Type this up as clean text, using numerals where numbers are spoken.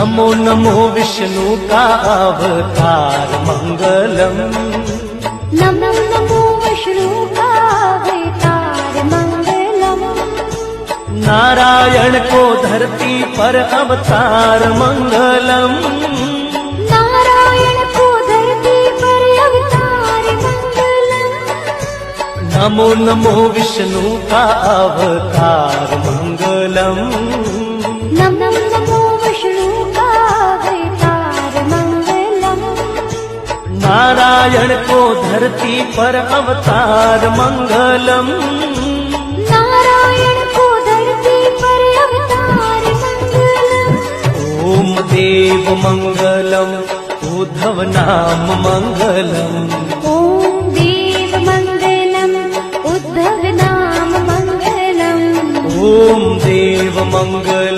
नमो नमो विष्णु का अवतार मंगलम। नमो नमो विष्णु का अवतार मंगलम। नारायण को धरती पर अवतार मंगलम। नारायण को धरती पर अवतार मंगलम। नमो नमो विष्णु का अवतार मंगलम। नमो नमो विष्णु का अवतार मंगलम। नारायण को धरती पर अवतार मंगलम। नारायण को धरती पर अवतार मंगलम। ओम देव मंगलम उद्धव नाम मंगलम। ओम देव मंगलम उद्धव नाम मंगलम। ओम देव मंगल